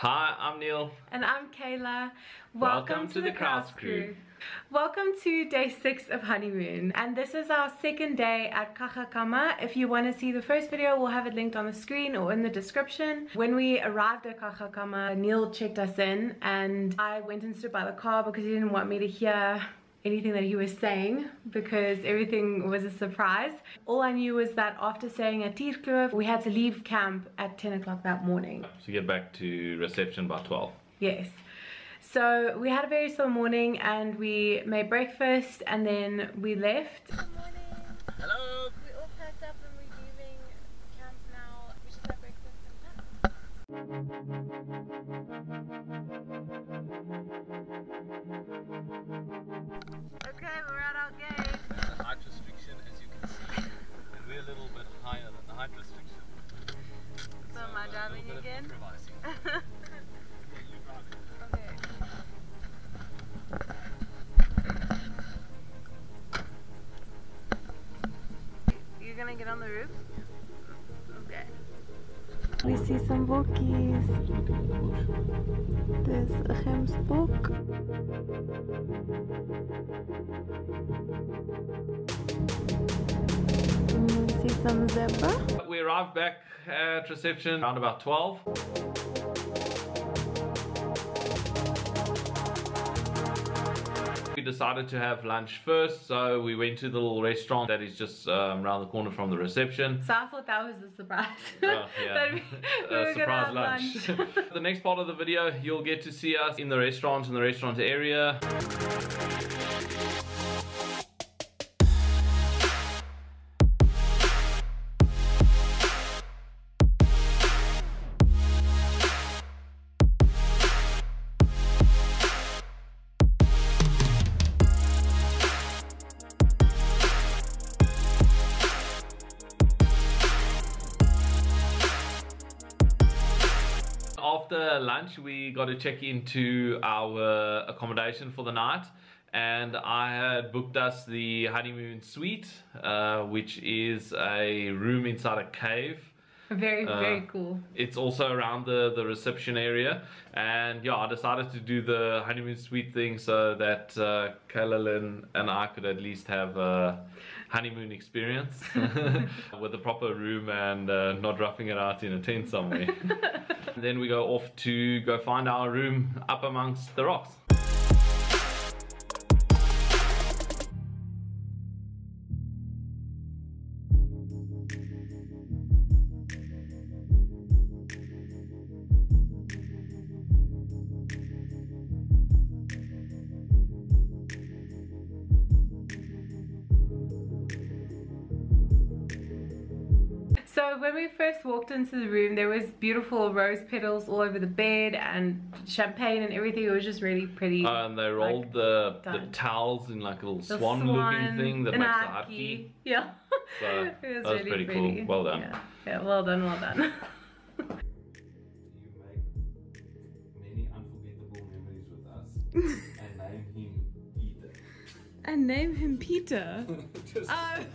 Hi, I'm Neil. And I'm Kayla. Welcome to the Crause crew. Welcome to day 6 of Honeymoon. And this is our second day at Kagga Kamma. If you want to see the first video, we'll have it linked on the screen or in the description. When we arrived at Kagga Kamma, Neil checked us in and I went and stood by the car because he didn't want me to hear anything that he was saying because everything was a surprise. All I knew was that after staying at Crause, we had to leave camp at 10 o'clock that morning. To get back to reception by 12. Yes. So we had a very slow morning and we made breakfast and then we left. Good morning. Hello. We're all packed up and we're leaving camp now. We should have breakfast Okay, we're at our gate. The height restriction, as you can see, and we're a little bit higher than the height restriction. So am I driving again? Okay. You're gonna get on the roof? Okay. We see some bookies. There's a gemsbok. We see some zebra. We arrived back at reception around about 12. We decided to have lunch first, so we went to the little restaurant that is just around the corner from the reception. So I thought that was a surprise. Oh, yeah. That we were Surprise gonna have lunch. The next part of the video, you'll get to see us in the restaurant area. After lunch, we got to check into our accommodation for the night, and I had booked us the Honeymoon suite, which is a room inside a cave. Very cool. It's also around the reception area, and yeah, I decided to do the honeymoon suite thing so that Kayla, Lynn and I could at least have a honeymoon experience with a proper room and not roughing it out in a tent somewhere. Then we go off to go find our room up amongst the rocks. So when we first walked into the room, there was beautiful rose petals all over the bed and champagne and everything. It was just really pretty. And they rolled like, the towels in like a little swan looking thing that makes a heart key. Yeah. So it was that was really pretty pretty. cool. Well done. Yeah, well done, well done. You make many unforgettable memories with us and name him Peter. And name him Peter. Just the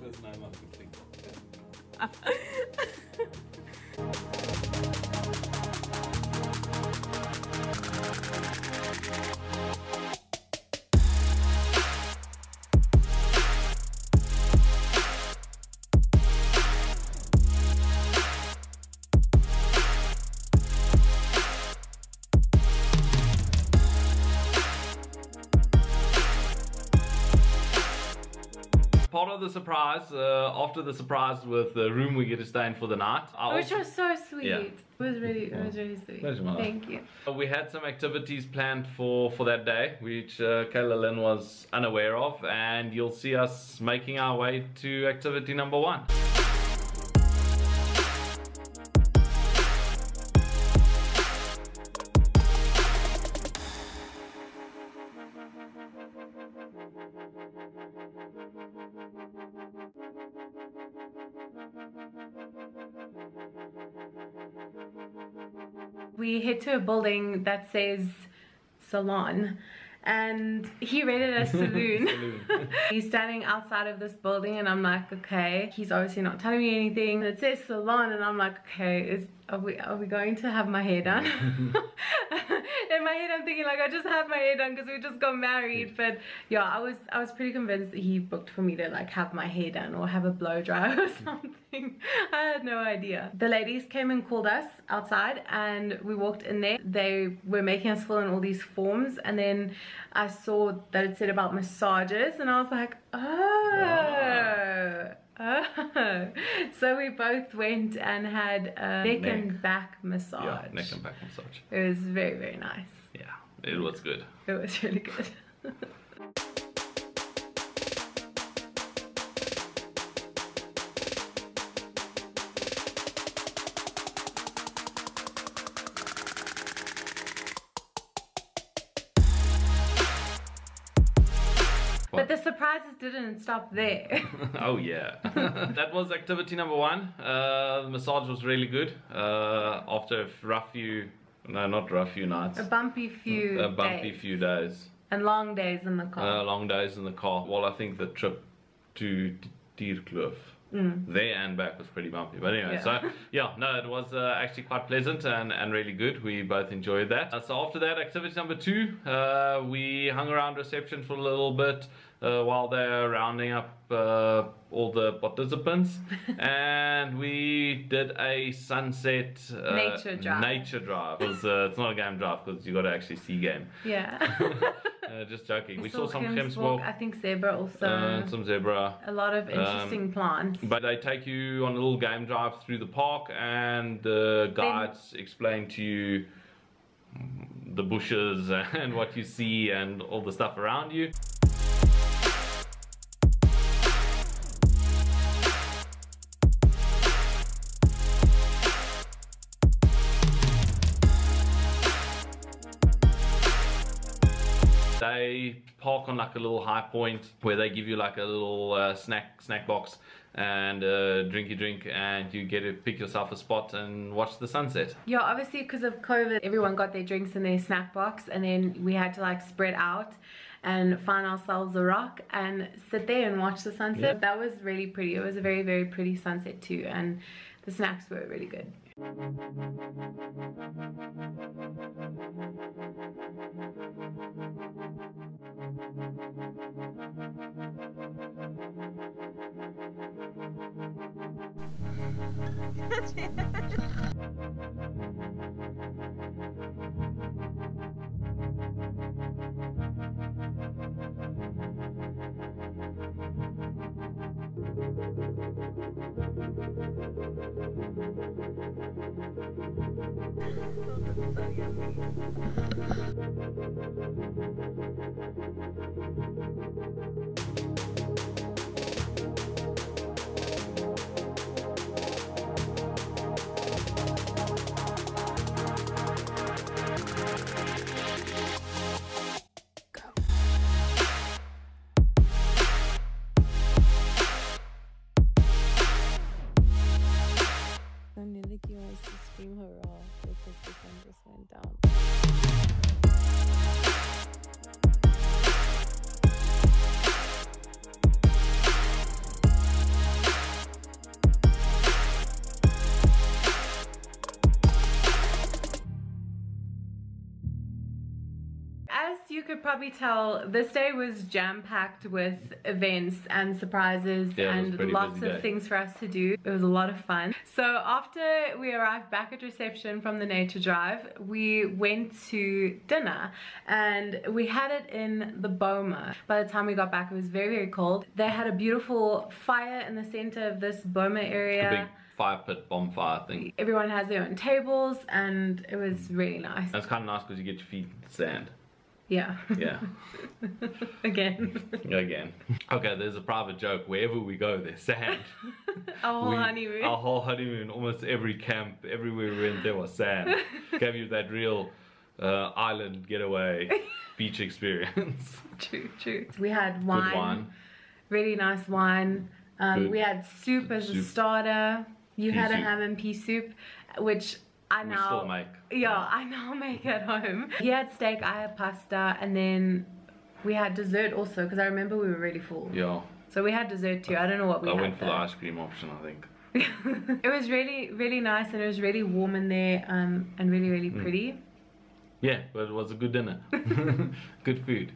first name I could think of. Part of the surprise, after the surprise with the room we get to stay in for the night. Which was so sweet. Yeah. It was really sweet. Thank you. We had some activities planned for that day, which Kayla Lynn was unaware of, and you'll see us making our way to activity number 1. We head to a building that says salon and he read it as saloon. He's standing outside of this building and I'm like, okay, he's obviously not telling me anything. It says salon and I'm like, okay, are we going to have my hair done? In my head I'm thinking like I just had my hair done because we just got married. But yeah, I was pretty convinced that he booked for me to like have my hair done or have a blow dry or something. I had no idea. The ladies came and called us outside and we walked in there. They were making us fill in all these forms, and then I saw that it said about massages and I was like, oh. Oh. So we both went and had a neck and back massage. Yeah, neck and back massage. It was very, very nice. Yeah, it was good. It was really good. But the surprises didn't stop there. Oh yeah. That was activity number 1. The massage was really good. After a rough few, no, not rough few nights. A bumpy few days. And long days in the car. Long days in the car. Well, I think the trip to Dierkloof, there and back was pretty bumpy. But anyway, Yeah. so yeah, no, it was actually quite pleasant and really good. We both enjoyed that. So after that, activity number 2, we hung around reception for a little bit while they're rounding up all the participants, and we did a sunset Nature drive. Because it's not a game drive because you got to actually see game. Yeah. Just joking. We saw some Gemsbok, I think zebra also. some zebra. A lot of interesting plants. But they take you on a little game drive through the park, and the guides explain to you the bushes and what you see and all the stuff around you. They park on like a little high point where they give you like a little snack box and drinky drink, and you get to pick yourself a spot and watch the sunset. Yeah, obviously because of COVID, everyone got their drinks in their snack box, and then we had to like spread out and find ourselves a rock and sit there and watch the sunset. Yeah. That was really pretty. It was a very, very pretty sunset too, and the snacks were really good. Niliki wants to scream hurrah because the sun just went down. As you could probably tell, this day was jam-packed with events and surprises and lots of things for us to do. It was a lot of fun. So after we arrived back at reception from the nature drive, we went to dinner, and we had it in the boma. By the time we got back, it was very, very cold. They had a beautiful fire in the center of this boma area. A big fire pit, bonfire thing. Everyone has their own tables, and it was really nice. And it's kind of nice because you get your feet in the sand. Yeah. Yeah. Again. Okay, there's a private joke. Wherever we go, there's sand. Our whole honeymoon. Our whole honeymoon, almost every camp, everywhere we went, there was sand. Gave you that real island getaway beach experience. True. So we had wine. Good wine. Really nice wine. We had soup as a starter. You had a ham and pea soup, which I now make at home. He had steak, I had pasta, and then we had dessert also because I remember we were really full. Yeah. So we had dessert too. I don't know what we had. I went for the ice cream option, I think. It was really, really nice, and it was really warm in there, and really, really pretty. Yeah, but it was a good dinner. Good food.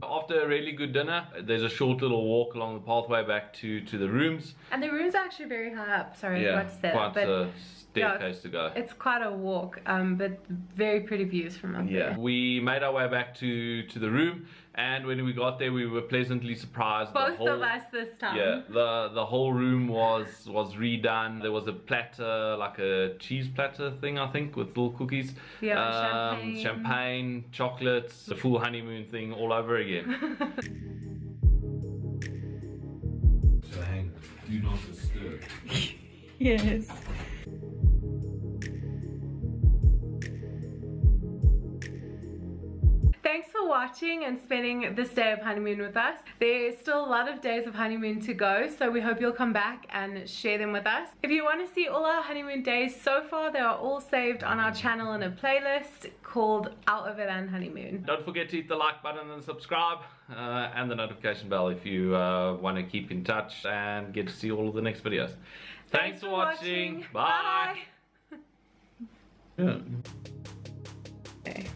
After a really good dinner, there's a short little walk along the pathway back to the rooms. And the rooms are actually very high up. Sorry, I Yeah, forgot to say quite that. a staircase to go. It's quite a walk, but very pretty views from up there. We made our way back to the room, and when we got there, we were pleasantly surprised. Both of us this time. Yeah, the whole room was redone. There was a platter, like a cheese platter thing, I think, with little cookies. Yeah, champagne, chocolates, the full honeymoon thing all over again. So hang, do not disturb. Yes. Thanks for watching and spending this day of honeymoon with us. There's still a lot of days of honeymoon to go, so we hope you'll come back and share them with us. If you want to see all our honeymoon days so far, they are all saved on our channel in a playlist called Our Overland Honeymoon. Don't forget to hit the like button and subscribe, and the notification bell if you want to keep in touch and get to see all of the next videos. Thanks for watching. Bye. Yeah. Okay.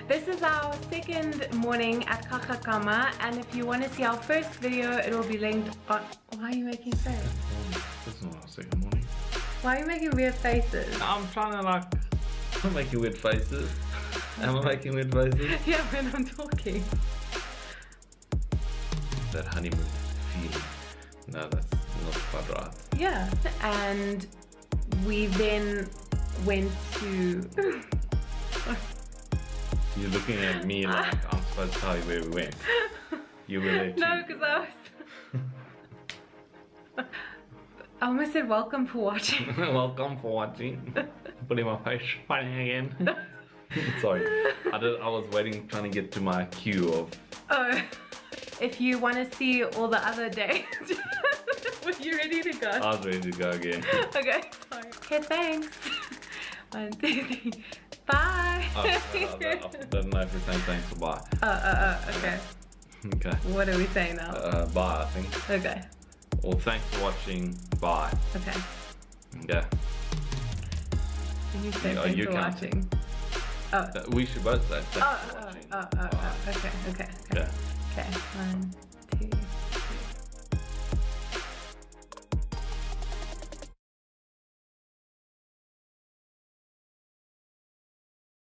This is our second morning at Kagga Kamma, and if you want to see our first video, it will be linked on... Why are you making faces? This is not our second morning. Why are you making weird faces? I'm trying to I'm making weird faces. Am I making weird faces? Yeah, when I'm talking. That honeymoon feeling. No, that's not quite right. Yeah, and we then went to... You're looking at me like I'm supposed to tell you where we went. You were there too. No, because I was... I almost said welcome for watching. Welcome for watching. Putting my face funny again. Sorry. I was waiting, trying to get to my cue of... Oh. If you want to see all the other days... Were you ready to go? I was ready to go again. Okay, sorry. Okay, thanks. 1, 2, 3. Bye. I don't know if we're saying thanks or bye. Okay. Okay. What are we saying now? Bye, I think. Okay. Well, thanks for watching. Bye. Okay. Okay. You say Yeah, thanks you for can't. watching. Oh. We should both say thanks for watching. Okay. Yeah. Okay. 1, 2.